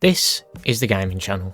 This is the gaming channel.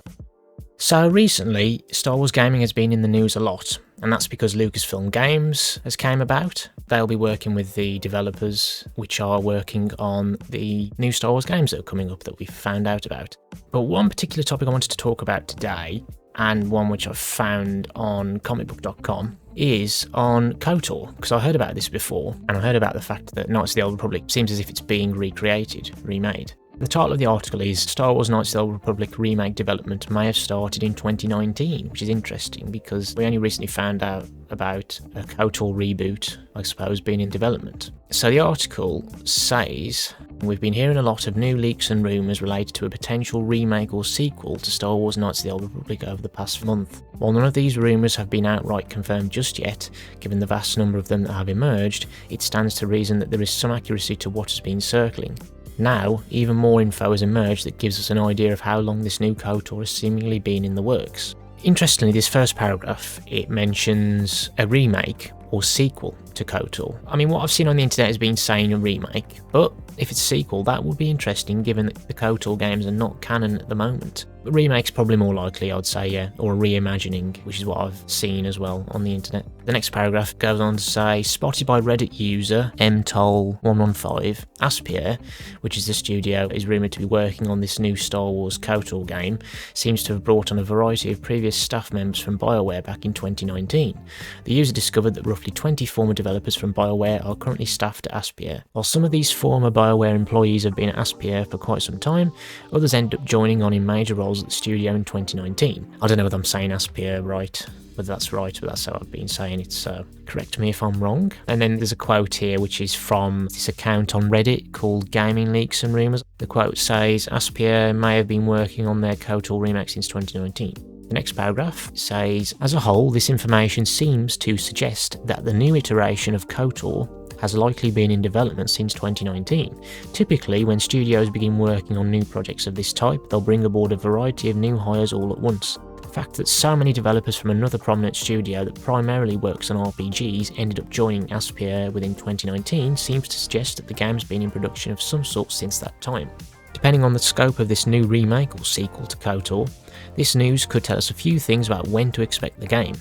So recently, Star Wars gaming has been in the news a lot, and that's because Lucasfilm Games has came about. They'll be working with the developers which are working on the new Star Wars games that are coming up that we've found out about. But one particular topic I wanted to talk about today, and one which I've found on comicbook.com, is on KOTOR, because I heard about this before, and I heard about the fact that Knights of the Old Republic seems as if it's being remade. The title of the article is Star Wars Knights of the Old Republic remake development may have started in 2019, which is interesting because we only recently found out about a KOTOR reboot, I suppose, being in development. So the article says, we've been hearing a lot of new leaks and rumours related to a potential remake or sequel to Star Wars Knights of the Old Republic over the past month. While none of these rumours have been outright confirmed just yet, given the vast number of them that have emerged, it stands to reason that there is some accuracy to what has been circling. Now, even more info has emerged that gives us an idea of how long this new KOTOR has seemingly been in the works. Interestingly, this first paragraph, it mentions a remake or sequel to KOTOR. I mean, what I've seen on the internet has been saying a remake, but if it's a sequel, that would be interesting given that the KOTOR games are not canon at the moment. A remake's probably more likely, I'd say, yeah, or a reimagining, which is what I've seen as well on the internet. The next paragraph goes on to say, spotted by Reddit user mtol115, Aspyr, which is the studio is rumoured to be working on this new Star Wars KOTOR game, seems to have brought on a variety of previous staff members from BioWare back in 2019. The user discovered that roughly 20 former developers from BioWare are currently staffed at Aspyr. While some of these former BioWare employees have been at Aspyr for quite some time, others end up joining on in major roles at the studio in 2019. I don't know whether I'm saying Aspyr right, whether that's right, but that's how I've been saying it, so correct me if I'm wrong. And then there's a quote here which is from this account on Reddit called Gaming Leaks and Rumours. The quote says, Aspyr may have been working on their KOTOR remake since 2019. The next paragraph says, as a whole, this information seems to suggest that the new iteration of KOTOR has likely been in development since 2019. Typically, when studios begin working on new projects of this type, they'll bring aboard a variety of new hires all at once. The fact that so many developers from another prominent studio that primarily works on RPGs ended up joining Aspyr within 2019 seems to suggest that the game's been in production of some sort since that time. Depending on the scope of this new remake or sequel to KOTOR, this news could tell us a few things about when to expect the game.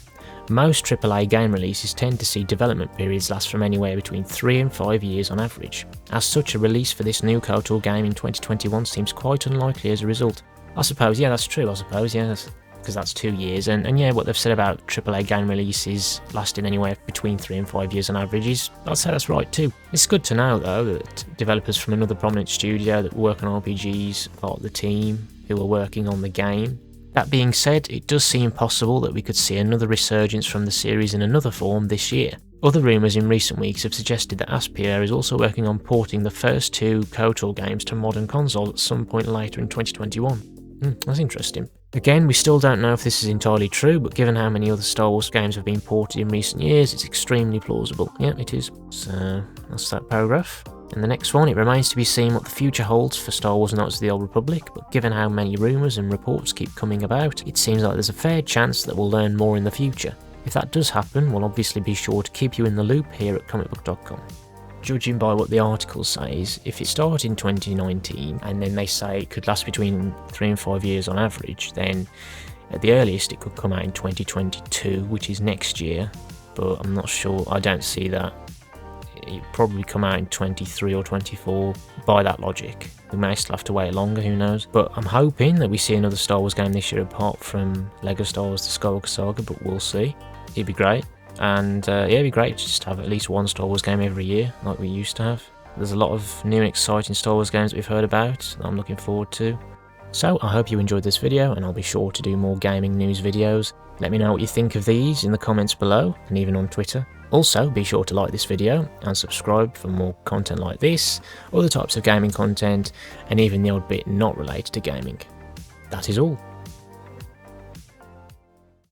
Most AAA game releases tend to see development periods last from anywhere between 3 and 5 years on average. As such, a release for this new KOTOR game in 2021 seems quite unlikely as a result. I suppose, yeah, that's true, because that's 2 years, and yeah, what they've said about AAA game releases lasting anywhere between 3 and 5 years on average is, I'd say that's right too. It's good to know though that developers from another prominent studio that work on RPGs are part of the team who are working on the game. That being said, it does seem possible that we could see another resurgence from the series in another form this year. Other rumours in recent weeks have suggested that Aspyr is also working on porting the first 2 KOTOR games to modern consoles at some point later in 2021. That's interesting. Again, we still don't know if this is entirely true, but given how many other Star Wars games have been ported in recent years, it's extremely plausible. Yeah, it is. So, that's that paragraph. In the next one, it remains to be seen what the future holds for Star Wars Knights of the Old Republic, but given how many rumours and reports keep coming about, it seems like there's a fair chance that we'll learn more in the future. If that does happen, we'll obviously be sure to keep you in the loop here at comicbook.com. Judging by what the article says, if it started in 2019 and then they say it could last between 3 and 5 years on average, then at the earliest it could come out in 2022, which is next year, but I'm not sure, I don't see that. It'll probably come out in 23 or 24 by that logic. We may still have to wait longer, who knows. But I'm hoping that we see another Star Wars game this year apart from LEGO Star Wars The Skywalker Saga, but we'll see. It'd be great. And yeah, it'd be great to just have at least one Star Wars game every year, like we used to have. There's a lot of new and exciting Star Wars games that we've heard about that I'm looking forward to. So I hope you enjoyed this video, and I'll be sure to do more gaming news videos. Let me know what you think of these in the comments below, and even on Twitter. Also, be sure to like this video and subscribe for more content like this, other types of gaming content, and even the odd bit not related to gaming. That is all.